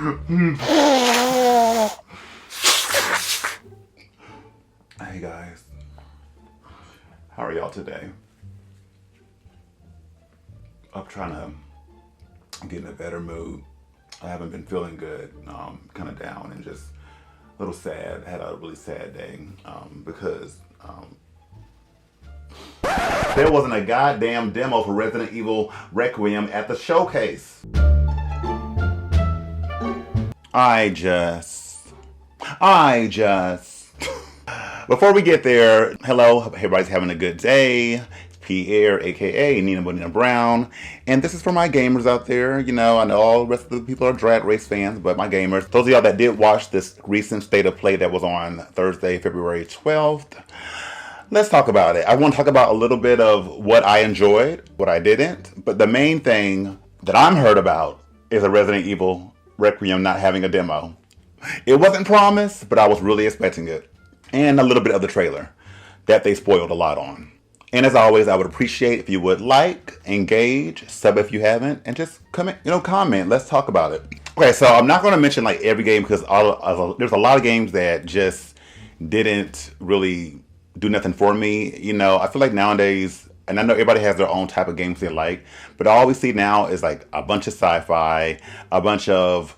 Hey guys, how are y'all today? I'm trying to get in a better mood. I haven't been feeling good, kind of down and just a little sad. I had a really sad day because there wasn't a goddamn demo for Resident Evil Requiem at the showcase. I just. Before we get there, hello, everybody's having a good day. It's Pierre, aka Nina Bonina Brown, and this is for my gamers out there. You know, I know all the rest of the people are Drag Race fans, but my gamers, those of y'all that did watch this recent State of Play that was on Thursday, February 12th, let's talk about it. I want to talk about a little bit of what I enjoyed, what I didn't, but the main thing that I'm heard about is a Resident Evil Requiem not having a demo. It wasn't promised, but I was really expecting it. And a little bit of the trailer that they spoiled a lot on. And as always, I would appreciate if you would like, engage, sub if you haven't, and just comment. Let's talk about it. Okay, so I'm not going to mention like every game because there's a lot of games that just didn't really do nothing for me. You know, I feel like nowadays, and I know everybody has their own type of games they like, but all we see now is like a bunch of sci-fi, a bunch of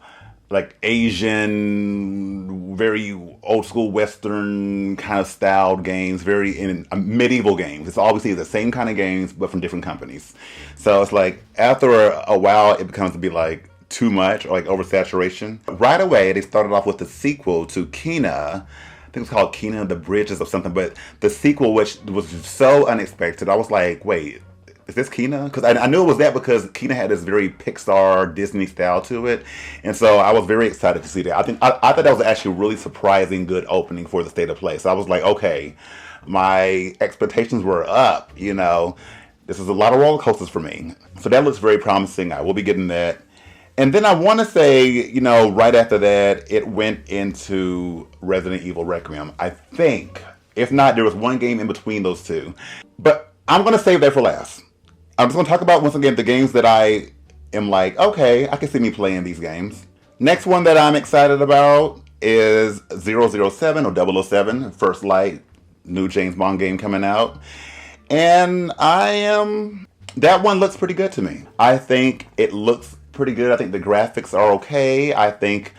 like Asian, very old school Western kind of styled games, very in medieval games. It's obviously the same kind of games, but from different companies. So it's like after a while, it becomes to be like too much or like oversaturation. Right away, they started off with the sequel to Kena. I think it's called Kena the Bridges or something, but the sequel, which was so unexpected, I was like, wait, is this Kena? Because I knew it was that because Kena had this very Pixar Disney style to it, and so I was very excited to see that. I thought that was actually a really surprising good opening for the State of Play. So I was like, okay, my expectations were up. You know, this is a lot of roller coasters for me. So that looks very promising. I will be getting that. And then I want to say, you know, right after that, it went into Resident Evil Requiem. I think, if not, there was one game in between those two, but I'm gonna save that for last. I'm just going to talk about, once again, the games that I am like, okay, I can see me playing these games. Next one that I'm excited about is 007 or 007, First Light, new James Bond game coming out. And that one looks pretty good to me. I think it looks pretty good. I think the graphics are okay. I think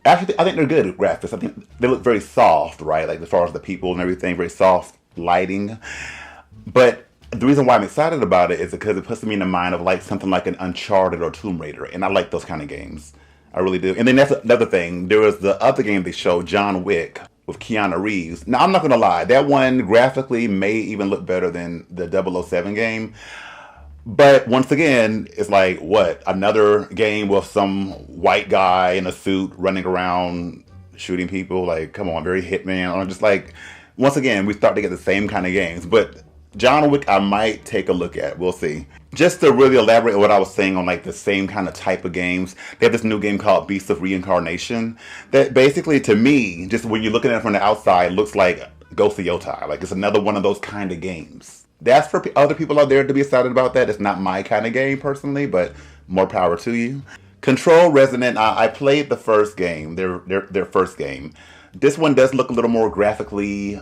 they're good graphics. I think they look very soft, right? Like as far as the people and everything, very soft lighting. But the reason why I'm excited about it is because it puts me in the mind of like something like an Uncharted or Tomb Raider, and I like those kind of games. I really do. And then that's another thing. There was the other game they showed, John Wick, with Keanu Reeves. Now, I'm not going to lie. That one graphically may even look better than the 007 game. But once again, it's like, what? Another game with some white guy in a suit running around shooting people? Like, come on, very Hitman. I'm just like, once again, we start to get the same kind of games. But John Wick, I might take a look at. We'll see. Just to really elaborate on what I was saying on like the same kind of type of games, they have this new game called Beasts of Reincarnation that basically, to me, just when you're looking at it from the outside, looks like Ghost of Yotai. Like it's another one of those kind of games. That's for other people out there to be excited about that. It's not my kind of game personally, but more power to you. Control Resonant, I played the first game, their first game. This one does look a little more graphically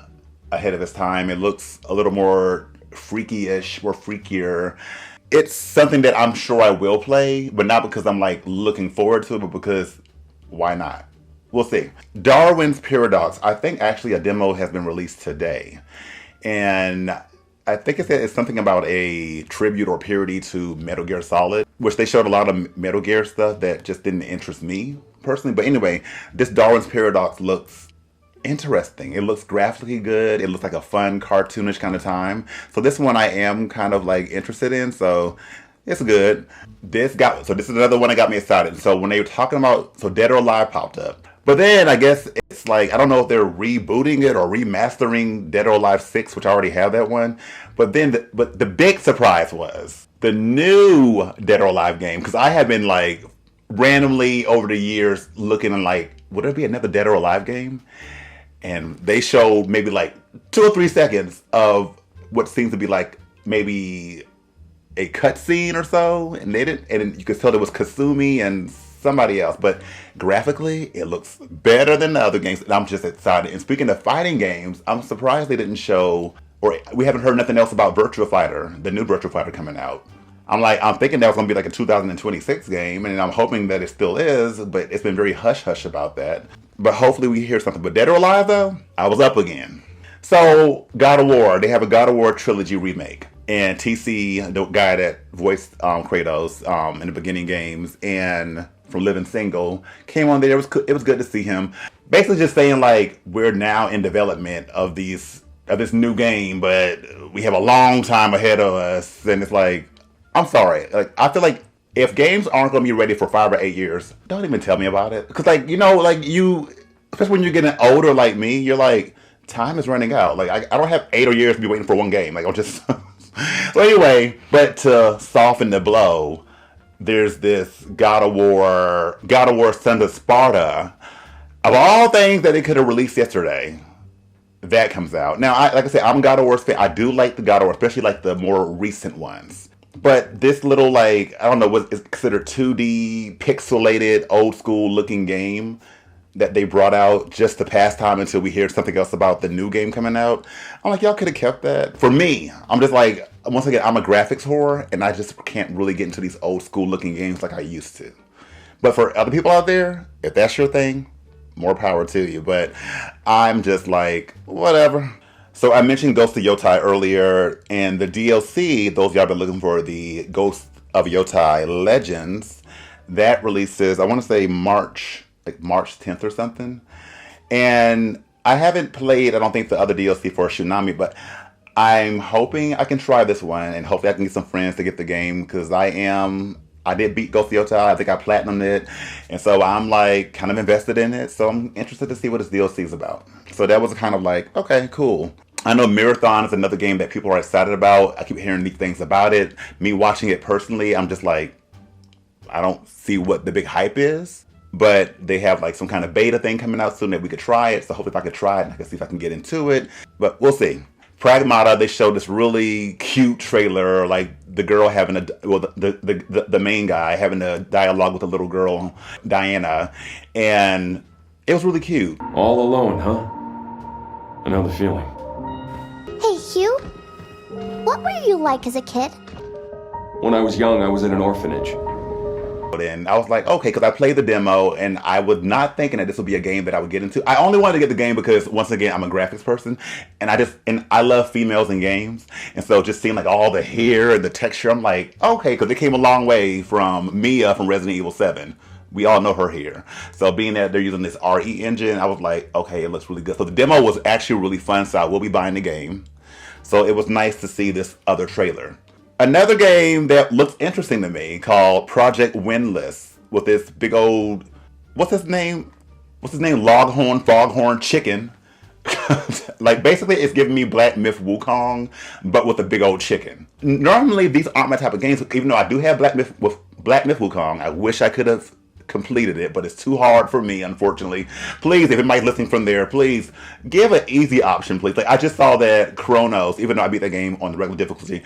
ahead of its time. It looks a little more freaky-ish, more freakier. It's something that I'm sure I will play, but not because I'm like looking forward to it, but because why not? We'll see. Darwin's Paradox. I think actually a demo has been released today. And I think it's something about a tribute or parody to Metal Gear Solid, which they showed a lot of Metal Gear stuff that just didn't interest me personally. But anyway, this Darwin's Paradox looks interesting. It looks graphically good. It looks like a fun, cartoonish kind of time. So this one I am kind of like interested in. So it's good. This is another one that got me excited. So when they were talking about, so Dead or Alive popped up. But then I guess it's like, I don't know if they're rebooting it or remastering Dead or Alive 6, which I already have that one. But then the big surprise was the new Dead or Alive game. Because I have been like randomly over the years looking and like, would there be another Dead or Alive game? And they showed maybe like 2 or 3 seconds of what seems to be like maybe a cutscene or so, and they didn't. And you could tell there was Kasumi and somebody else. But graphically, it looks better than the other games, and I'm just excited. And speaking of fighting games, I'm surprised they didn't show, or we haven't heard nothing else about Virtua Fighter, the new Virtua Fighter coming out. I'm thinking that was going to be like a 2026 game, and I'm hoping that it still is, but it's been very hush-hush about that. But hopefully we hear something. But Dead or Alive, though, I was up again. So, God of War, they have a God of War trilogy remake. And TC, the guy that voiced Kratos in the beginning games and from Living Single, came on there. It was good to see him. Basically just saying, like, we're now in development of this new game, but we have a long time ahead of us. And it's like, I'm sorry. Like, I feel like if games aren't going to be ready for 5 or 8 years, don't even tell me about it. Because, like, especially when you're getting older like me, you're like, time is running out. Like, I don't have 8 or years to be waiting for one game. Like, I'll just... So anyway, but to soften the blow, there's this God of War Sons of Sparta. Of all things that they could have released yesterday, that comes out. Now, like I said, I'm a God of War fan. I do like the God of War, especially like the more recent ones. But this little, like, I don't know, what is considered 2D, pixelated, old school looking game that they brought out just to pass time until we hear something else about the new game coming out. I'm like, y'all could have kept that. For me, I'm just like, once again, I'm a graphics whore, and I just can't really get into these old school looking games like I used to. But for other people out there, if that's your thing, more power to you. But I'm just like, whatever. So I mentioned Ghost of Yotai earlier, and the DLC, those of y'all been looking for the Ghost of Yotai Legends, that releases, I want to say March 10th or something. And I haven't played, I don't think, the other DLC for Tsunami, but I'm hoping I can try this one, and hopefully I can get some friends to get the game, because I did beat Ghost of Yotai. I think I platinumed it, and so I'm like kind of invested in it, so I'm interested to see what this DLC is about. So that was kind of like, okay, cool. I know Marathon is another game that people are excited about. I keep hearing neat things about it. Me watching it personally, I'm just like, I don't see what the big hype is. But they have like some kind of beta thing coming out soon that we could try it. So hopefully if I could try it, I can see if I can get into it. But we'll see. Pragmata, they showed this really cute trailer, like the girl having the main guy having a dialogue with the little girl, Diana. And it was really cute. All alone, huh? I know the feeling. Hey, Hugh. What were you like as a kid? When I was young, I was in an orphanage. And I was like, okay, because I played the demo, and I was not thinking that this would be a game that I would get into. I only wanted to get the game because, once again, I'm a graphics person, and I love females in games, and so just seeing like all the hair and the texture, I'm like, okay, because it came a long way from Mia from Resident Evil 7. We all know her hair. So being that they're using this RE engine, I was like, okay, it looks really good. So the demo was actually really fun, so I will be buying the game. So it was nice to see this other trailer. Another game that looks interesting to me called Project Windless with this big old, what's his name? Foghorn Chicken. Like basically it's giving me Black Myth Wukong, but with a big old chicken. Normally these aren't my type of games, even though I do have Black Myth Wukong. I wish I could have completed it, but it's too hard for me, unfortunately. Please, if anybody's listening from there, please give an easy option, please. Like I just saw that Chronos, even though I beat that game on the regular difficulty,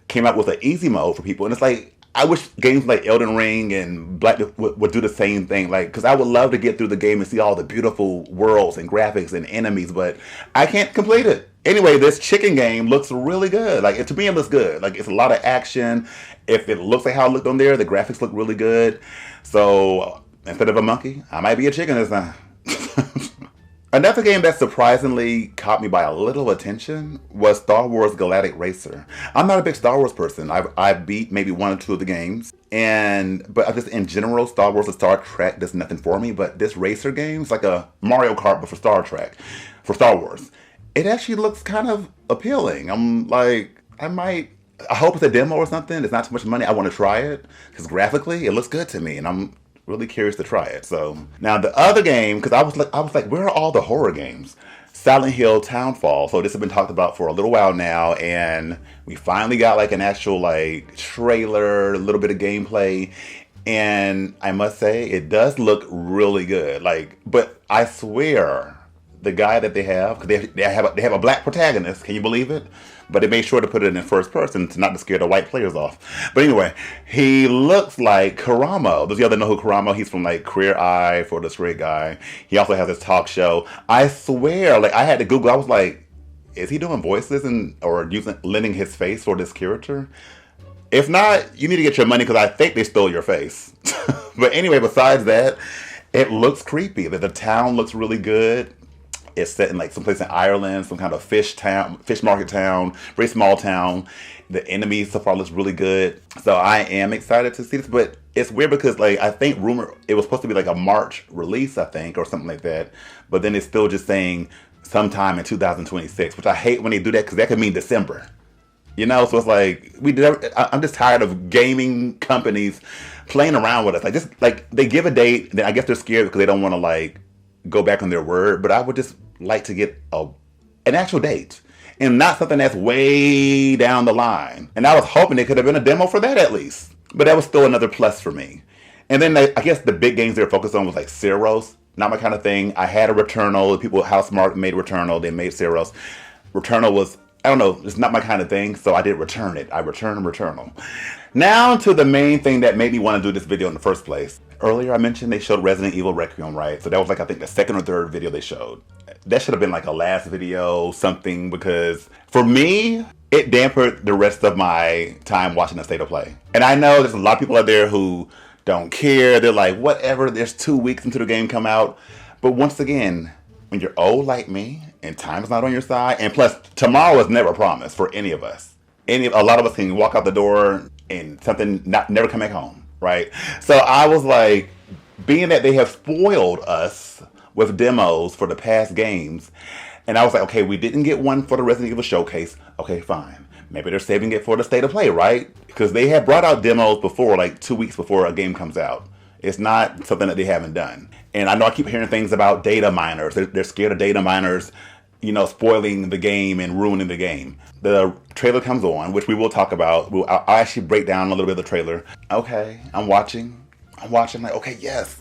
came out with an easy mode for people, and it's like I wish games like Elden Ring and Black would do the same thing, like, because I would love to get through the game and see all the beautiful worlds and graphics and enemies, but I can't complete it. Anyway, this chicken game looks really good. Like, to me, it looks good. Like, it's a lot of action. If it looks like how it looked on there, the graphics look really good. So instead of a monkey, I might be a chicken this time. Another game that surprisingly caught me by a little attention was Star Wars Galactic Racer. I'm not a big Star Wars person. I've beat maybe 1 or 2 of the games, but just in general, Star Wars and Star Trek does nothing for me. But this racer game is like a Mario Kart, but for Star Wars. It actually looks kind of appealing. I'm like, I hope it's a demo or something. It's not too much money. I want to try it because graphically it looks good to me, and I'm really curious to try it. So now the other game, because I was like, where are all the horror games? Silent Hill Townfall. So this has been talked about for a little while now, and we finally got like an actual like trailer, a little bit of gameplay, and I must say it does look really good. Like, but I swear the guy that they have, because they have a black protagonist. Can you believe it? But they made sure to put it in first person to not to scare the white players off. But anyway, he looks like Karamo. Does y'all know who Karamo? He's from like Queer Eye for the Straight Guy. He also has this talk show. I swear, like I had to Google. I was like, is he doing voices or lending his face for this character? If not, you need to get your money because I think they stole your face. But anyway, besides that, it looks creepy. The town looks really good. It's set in like someplace in Ireland, some kind of fish market town, very small town. The enemy so far looks really good. So I am excited to see this, but it's weird because like I think it was supposed to be like a March release, I think, or something like that. But then it's still just saying sometime in 2026, which I hate when they do that because that could mean December. You know, so it's like I'm just tired of gaming companies playing around with us. Like just like they give a date, then I guess they're scared because they don't want to like go back on their word. But I would just like to get an actual date and not something that's way down the line. And I was hoping it could have been a demo for that at least. But that was still another plus for me. And then I guess the big games they were focused on was like Cyros. Not my kind of thing. I had a Returnal. People at Housemarque made Returnal. They made Cyros. Returnal was, I don't know, it's not my kind of thing, so I did return it. I returned Returnal. Now to the main thing that made me want to do this video in the first place. Earlier I mentioned they showed Resident Evil Requiem, right? So that was like, I think the second or third video they showed. That should have been like a last video, something, because for me, it dampened the rest of my time watching the State of Play. And I know there's a lot of people out there who don't care. They're like, whatever, there's 2 weeks until the game come out. But once again, when you're old like me and time's not on your side, and plus tomorrow is never promised for any of us. A lot of us can walk out the door and something never come back home, right? So I was like, being that they have spoiled us with demos for the past games, and I was like, okay, we didn't get one for the Resident Evil Showcase. Okay, fine. Maybe they're saving it for the State of Play, right? Because they had brought out demos before, like 2 weeks before a game comes out. It's not something that they haven't done. And I know I keep hearing things about data miners. They're scared of data miners, you know, spoiling the game and ruining the game. The trailer comes on, which we will talk about. I'll actually break down a little bit of the trailer. Okay, I'm watching, like, okay, yes,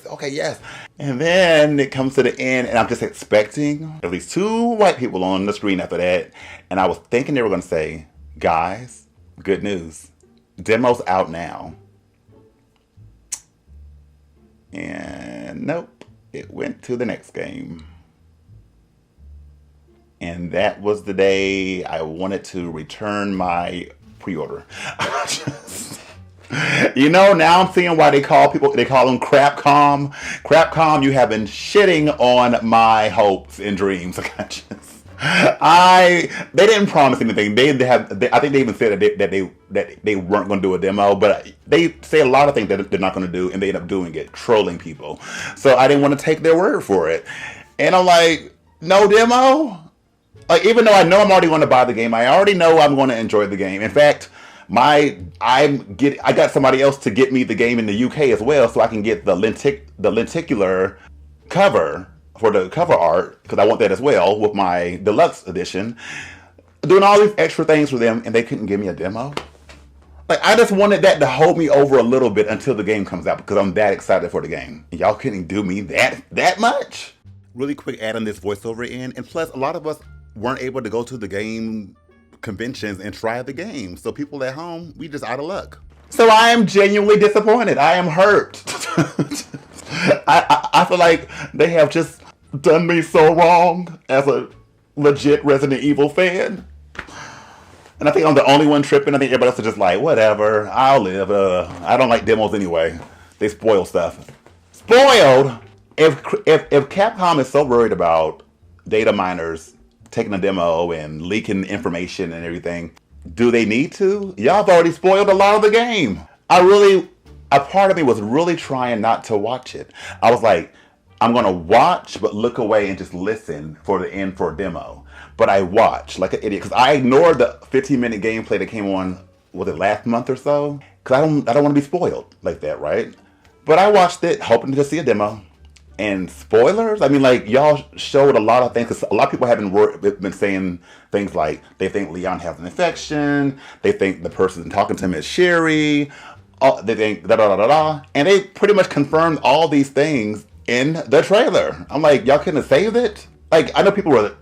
okay, yes. And then it comes to the end, and I'm just expecting at least 2 white people on the screen after that. And I was thinking they were going to say, guys, good news. Demo's out now. And nope, it went to the next game. And that was the day I wanted to return my pre-order. You know, now I'm seeing why they call them Crapcom. Crapcom, you have been shitting on my hopes and dreams. They didn't promise anything. I think they even said that they weren't going to do a demo, but they say a lot of things that they're not going to do, and they end up doing it, trolling people. So I didn't want to take their word for it. And I'm like, no demo? Like, even though I know I'm already going to buy the game, I already know I'm going to enjoy the game. In fact, I got somebody else to get me the game in the UK as well, so I can get the lenticular cover for the cover art, because I want that as well with my deluxe edition. Doing all these extra things for them, and they couldn't give me a demo. Like, I just wanted that to hold me over a little bit until the game comes out, because I'm that excited for the game. And y'all couldn't do me that much? Really quick adding this voiceover in, and plus a lot of us weren't able to go to the game conventions and try the game. So people at home, we just out of luck. So I am genuinely disappointed. I am hurt. I feel like they have just done me so wrong as a legit Resident Evil fan. And I think I'm the only one tripping. I think everybody else is just like, whatever, I'll live. I don't like demos anyway. They spoil stuff. Spoiled? If Capcom is so worried about data miners taking a demo and leaking information and everything, do they need to? Y'all have already spoiled a lot of the game. A part of me was really trying not to watch it. I was like, I'm gonna watch, but look away and just listen for the end for a demo. But I watched like an idiot, because I ignored the 15-minute gameplay that came on, was it last month or so? Because I don't want to be spoiled like that, right? But I watched it, hoping to see a demo. And spoilers? I mean, like, y'all showed a lot of things, because a lot of people have been saying things like, they think Leon has an infection, they think the person talking to him is Sherry, they think da-da-da-da-da, and they pretty much confirmed all these things in the trailer. I'm like, y'all couldn't have saved it? Like, I know people were,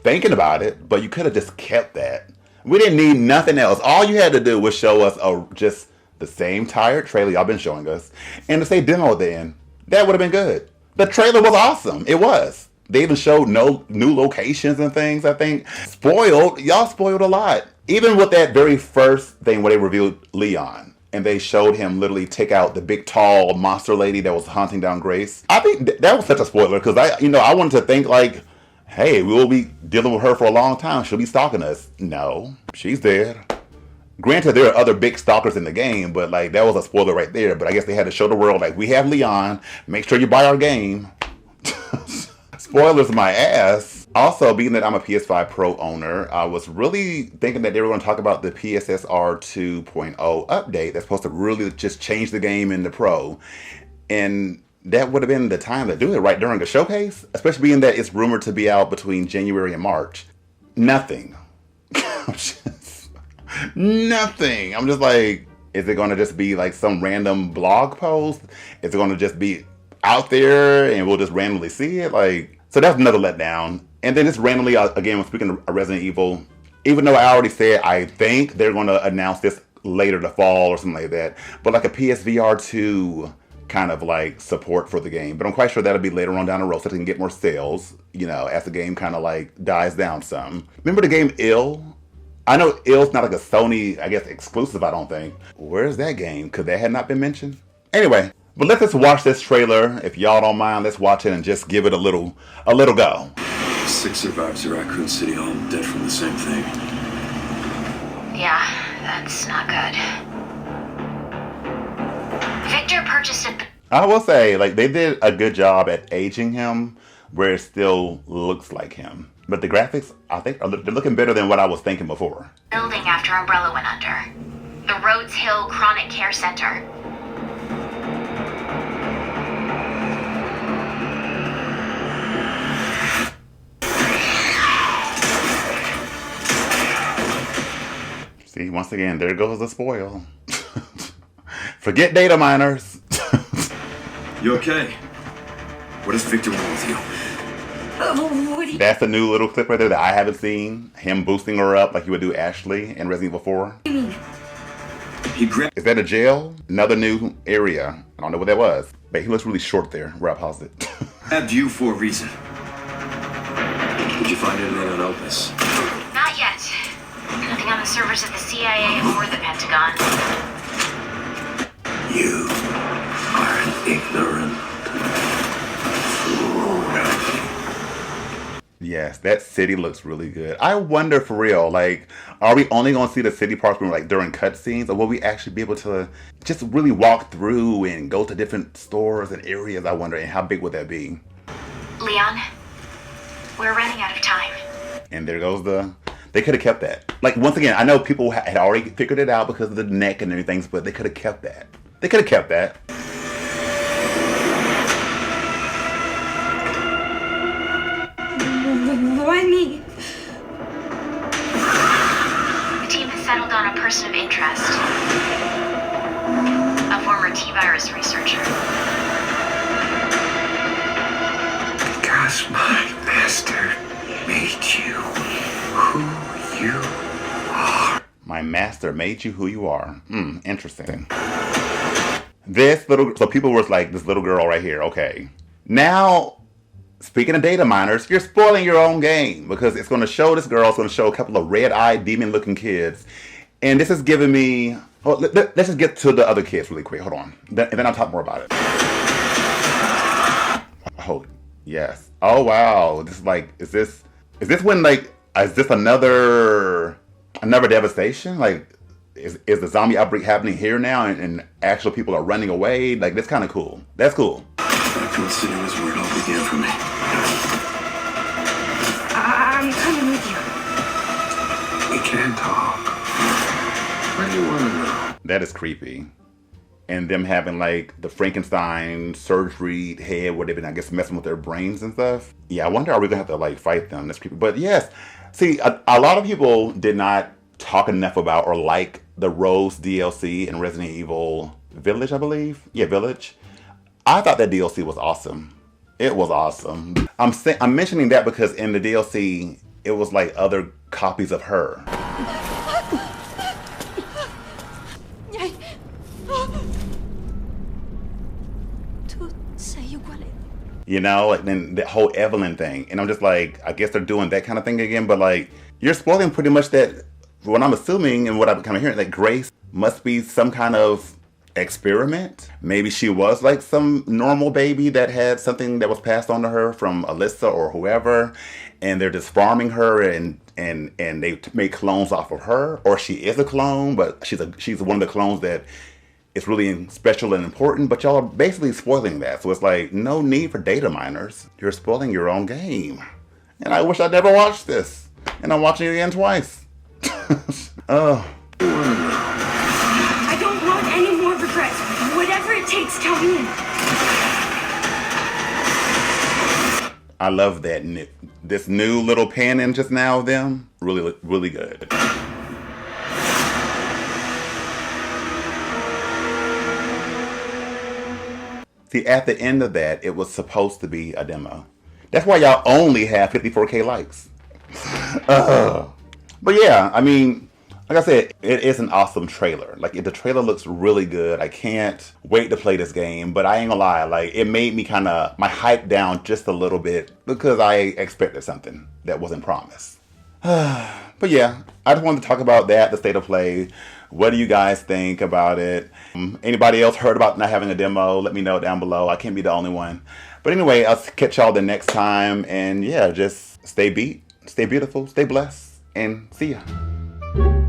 thinking about it, but you could have just kept that. We didn't need nothing else. All you had to do was show us just the same tired trailer y'all been showing us, and to say demo at the end. That would have been good. The trailer was awesome. It was. They even showed no new locations and things, I think. Y'all spoiled a lot. Even with that very first thing where they revealed Leon, and they showed him literally take out the big tall monster lady that was hunting down Grace. I think that was such a spoiler, because I wanted to think like, hey, we will be dealing with her for a long time. She'll be stalking us. No, she's dead. Granted, there are other big stalkers in the game, but like that was a spoiler right there. But I guess they had to show the world like, we have Leon. Make sure you buy our game. Spoilers my ass. Also, being that I'm a PS5 Pro owner, I was really thinking that they were going to talk about the PSSR 2.0 update that's supposed to really just change the game in the Pro. And that would have been the time to do it right during a showcase, especially being that it's rumored to be out between January and March. Nothing. Nothing. I'm just like, is it going to just be like some random blog post? Is it going to just be out there and we'll just randomly see it? Like, so that's another letdown. And then just randomly, again, speaking of Resident Evil, even though I already said I think they're going to announce this later the fall or something like that, but like a PSVR 2 kind of like support for the game. But I'm quite sure that'll be later on down the road so they can get more sales, as the game kind of like dies down some. Remember the game Ill? I know Ill's not like a Sony, I guess, exclusive, I don't think. Where's that game? Because that had not been mentioned. Anyway, but let's just watch this trailer. If y'all don't mind, let's watch it and just give it a little go. 6 survivors of Raccoon City, all dead from the same thing. Yeah, that's not good. Victor purchased a... I will say, like, they did a good job at aging him where it still looks like him. But the graphics, I think, they're looking better than what I was thinking before. building after Umbrella went under. The Rhodes Hill Chronic Care Center. See, once again, there goes the spoil. Forget data miners. You okay? What does Victor want with you? That's a new little clip right there that I haven't seen. Him boosting her up like he would do Ashley in Resident Evil 4. Is that a jail? Another new area. I don't know what that was. But he looks really short there, where I paused it. Grabbed you for a reason. Did you find anything on Opus? Not yet. Nothing on the servers of the CIA or the Pentagon. You are an ignorant fool. Yes, that city looks really good. I wonder for real, like, are we only going to see the city parks like during cutscenes, or will we actually be able to just really walk through and go to different stores and areas? I wonder, and how big would that be? Leon, we're running out of time. And there goes they could have kept that. Like, once again, I know people had already figured it out because of the neck and everything, but they could have kept that. They could have kept that. Why me? The team has settled on a person of interest. A former T-virus researcher. Because my master made you who you are. My master made you who you are. Interesting. So people were like, this little girl right here, okay. Now, speaking of data miners, you're spoiling your own game because it's going to show this girl, it's going to show a couple of red-eyed, demon-looking kids. And this is giving me... Oh, let's just get to the other kids really quick. Hold on. And then I'll talk more about it. Oh, yes. Oh, wow. This is like... Is this when, like... Is this another devastation? Like, is the zombie outbreak happening here now and actual people are running away? Like, that's kind of cool. That's cool. Raccoon City was where it all began for me. I'm coming with you. We can talk. What do you want to know? That is creepy. And them having like the Frankenstein surgery head where they've been, I guess, messing with their brains and stuff. Yeah, I wonder, are we gonna have to like fight them? That's creepy. But yes, see, a lot of people did not talk enough about or like the Rose DLC in Resident Evil Village, I believe. Yeah, Village. I thought that DLC was awesome. It was awesome. I'm mentioning that because in the DLC, it was like other copies of her. You know, like then the whole Evelyn thing. And I'm just like, I guess they're doing that kind of thing again, but like, you're spoiling pretty much that, what I'm assuming and what I'm kind of hearing, that Grace must be some kind of experiment. Maybe she was like some normal baby that had something that was passed on to her from Alyssa or whoever, and they're just farming her and they make clones off of her, or she is a clone, but she's one of the clones that is really special and important, but y'all are basically spoiling that. So it's like, no need for data miners. You're spoiling your own game. And I wish I'd never watched this. And I'm watching it again twice. Oh. I don't want any more regrets. Whatever it takes, tell me. I love that. This new little pan-in just now of them. Really, really good. See, at the end of that, it was supposed to be a demo. That's why y'all only have 54K likes. But yeah, I mean, like I said, it is an awesome trailer. Like, the trailer looks really good. I can't wait to play this game, but I ain't gonna lie, like, it made me my hype down just a little bit because I expected something that wasn't promised. But yeah, I just wanted to talk about that, the state of play. What do you guys think about it? Anybody else heard about not having a demo? Let me know down below. I can't be the only one. But anyway, I'll catch y'all the next time. And yeah, just stay beautiful, stay blessed, and see ya.